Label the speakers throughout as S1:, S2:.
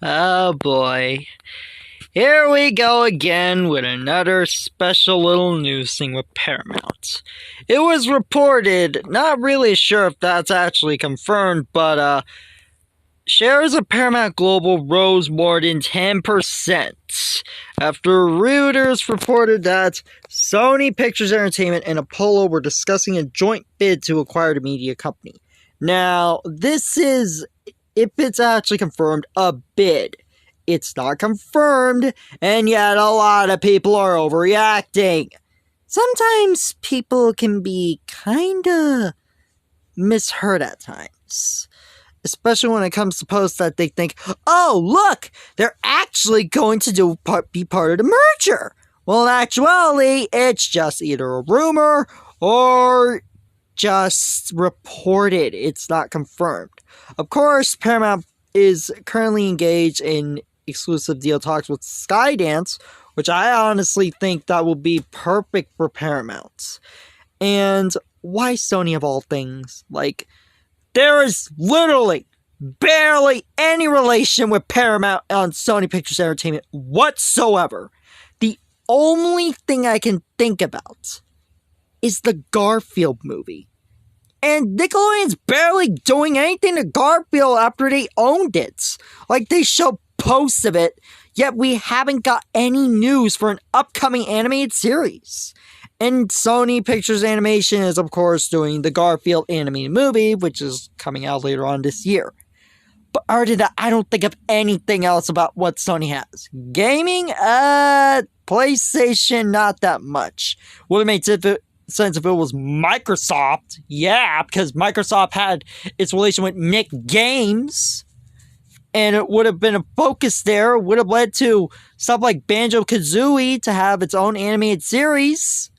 S1: Oh boy. Here we go again with another special little news thing with Paramount. It was reported, not really sure if that's actually confirmed, but shares of Paramount Global rose more than 10% after Reuters reported that Sony Pictures Entertainment and Apollo were discussing a joint bid to acquire the media company. Now, if it's actually confirmed, a bid. It's not confirmed, and yet a lot of people are overreacting. Sometimes people can be kinda misheard at times. Especially when it comes to posts that they think, oh, look, they're actually going to be part of the merger. Well, in actuality, it's just either a rumor or just reported. It's not confirmed. Of course, Paramount is currently engaged in exclusive deal talks with Skydance, which I honestly think that will be perfect for Paramount. And why Sony of all things? Like, there is literally barely any relation with Paramount on Sony Pictures Entertainment whatsoever. The only thing I can think about is the Garfield movie. And Nickelodeon's barely doing anything to Garfield after they owned it. Like, they show posts of it, yet we haven't got any news for an upcoming animated series. And Sony Pictures Animation is, of course, doing the Garfield animated movie, which is coming out later on this year. But other than that, I don't think of anything else about what Sony has. Gaming? PlayStation, not that much. Would have made sense if it was Microsoft. Yeah, because Microsoft had its relation with Nick Games. And it would have been a focus there. It would have led to stuff like Banjo-Kazooie to have its own animated series.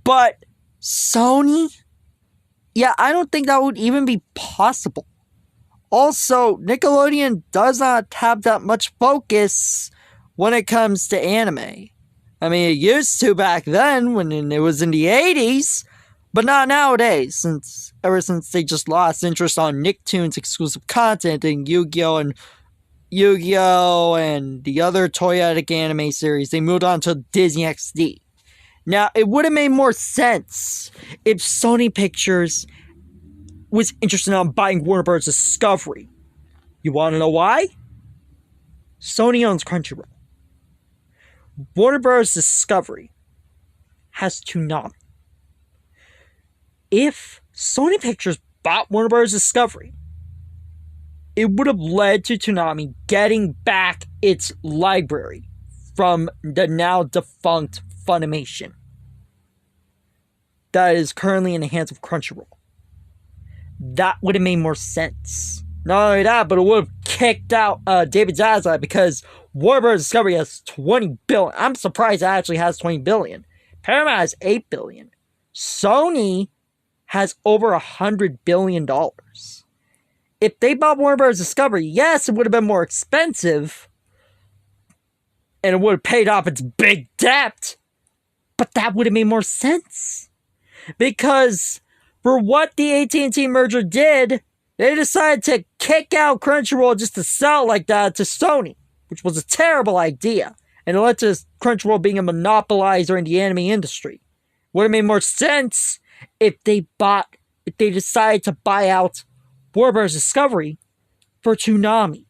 S1: But Sony? Yeah, I don't think that would even be possible. Also, Nickelodeon does not have that much focus when it comes to anime. I mean, it used to back then when it was in the 80s, but not nowadays, ever since they just lost interest on Nicktoons exclusive content and Yu-Gi-Oh! And the other toyetic anime series. They moved on to Disney XD. Now, it would have made more sense if Sony Pictures was interested in buying Warner Bros. Discovery. You want to know why? Sony owns Crunchyroll. Warner Bros. Discovery has Toonami. If Sony Pictures bought Warner Bros. Discovery, it would have led to Toonami getting back its library from the now defunct Funimation that is currently in the hands of Crunchyroll. That would have made more sense. Not only that, but it would have kicked out David Zaslav because Warner Bros. Discovery has $20 billion. I'm surprised it actually has $20 billion. Paramount has $8 billion. Sony has over $100 billion. If they bought Warner Bros. Discovery, yes, it would have been more expensive, and it would have paid off its big debt, but that would have made more sense. Because for what the AT&T merger did, they decided to kick out Crunchyroll just to sell like that to Sony, which was a terrible idea, and it led to Crunchyroll being a monopolizer in the anime industry. Would have made more sense if they decided to buy out Warner Bros. Discovery for Toonami,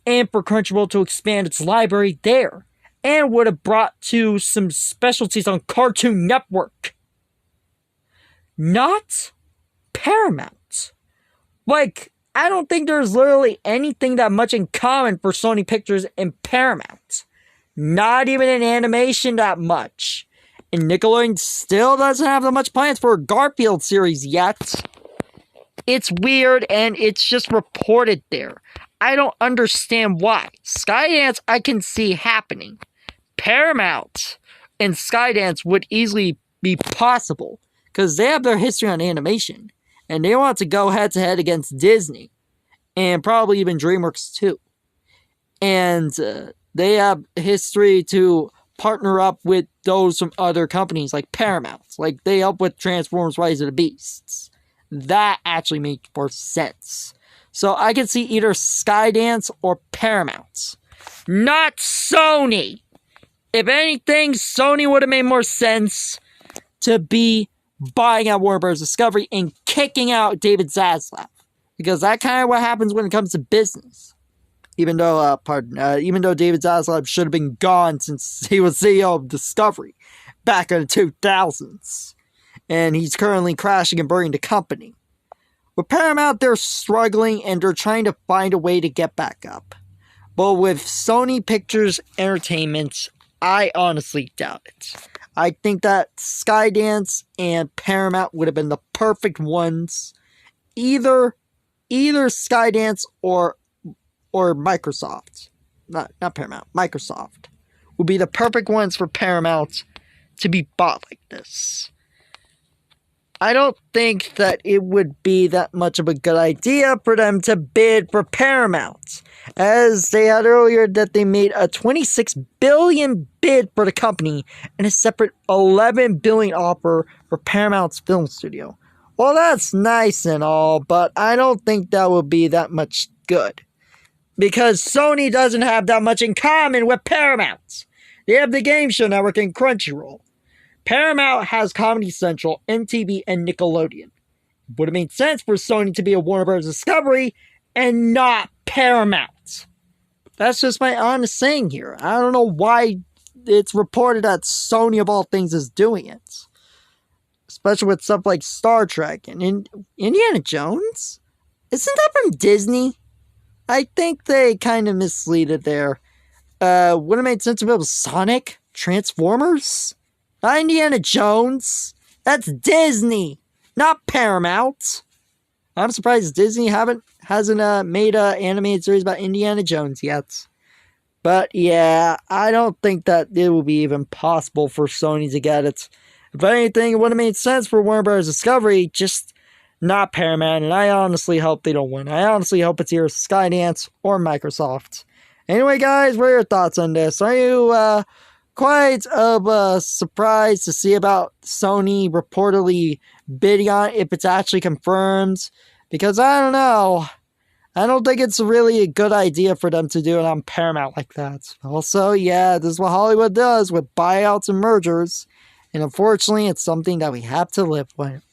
S1: and for Crunchyroll to expand its library there, and would have brought to some specialties on Cartoon Network. Not Paramount. Like, I don't think there's literally anything that much in common for Sony Pictures and Paramount. Not even in animation that much. And Nickelodeon still doesn't have that much plans for a Garfield series yet. It's weird, and it's just reported there. I don't understand why. Skydance, I can see happening. Paramount and Skydance would easily be possible, because they have their history on animation, and they want to go head-to-head against Disney, and probably even DreamWorks too. And they have history to partner up with those from other companies like Paramount. Like, they help with Transformers Rise of the Beasts. That actually makes more sense. So I could see either Skydance or Paramount. Not Sony! If anything, Sony would have made more sense to be buying out Warner Bros. Discovery and kicking out David Zaslav. Because that's kind of what happens when it comes to business. Even though David Zaslav should have been gone since he was CEO of Discovery back in the 2000s. And he's currently crashing and burning the company. With Paramount, they're struggling and they're trying to find a way to get back up. But with Sony Pictures Entertainment, I honestly doubt it. I think that Skydance and Paramount would have been the perfect ones. Either Skydance or Microsoft. Not Paramount. Microsoft would be the perfect ones for Paramount to be bought like this. I don't think that it would be that much of a good idea for them to bid for Paramount, as they had earlier that they made a $26 billion bid for the company and a separate $11 billion offer for Paramount's film studio. Well, that's nice and all, but I don't think that would be that much good, because Sony doesn't have that much in common with Paramount. They have the Game Show Network and Crunchyroll. Paramount has Comedy Central, MTV, and Nickelodeon. It would have made sense for Sony to be a Warner Bros. Discovery and not Paramount. That's just my honest saying here. I don't know why it's reported that Sony, of all things, is doing it. Especially with stuff like Star Trek and Indiana Jones. Isn't that from Disney? I think they kind of mislead it there. Would have made sense if it was Sonic, Transformers, not Indiana Jones. That's Disney, not Paramount. I'm surprised Disney hasn't made an animated series about Indiana Jones yet. But yeah, I don't think that it will be even possible for Sony to get it. If anything, it would have made sense for Warner Bros. Discovery, just not Paramount. And I honestly hope they don't win. I honestly hope it's either Skydance or Microsoft. Anyway, guys, what are your thoughts on this? Are you quite surprised to see about Sony reportedly bidding on it, if it's actually confirmed? Because I don't know. I don't think it's really a good idea for them to do it on Paramount like that. Also, yeah, this is what Hollywood does with buyouts and mergers. And unfortunately, it's something that we have to live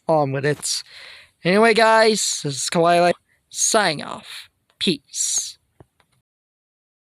S1: on with it. Anyway, guys, this is Kawaii signing off. Peace.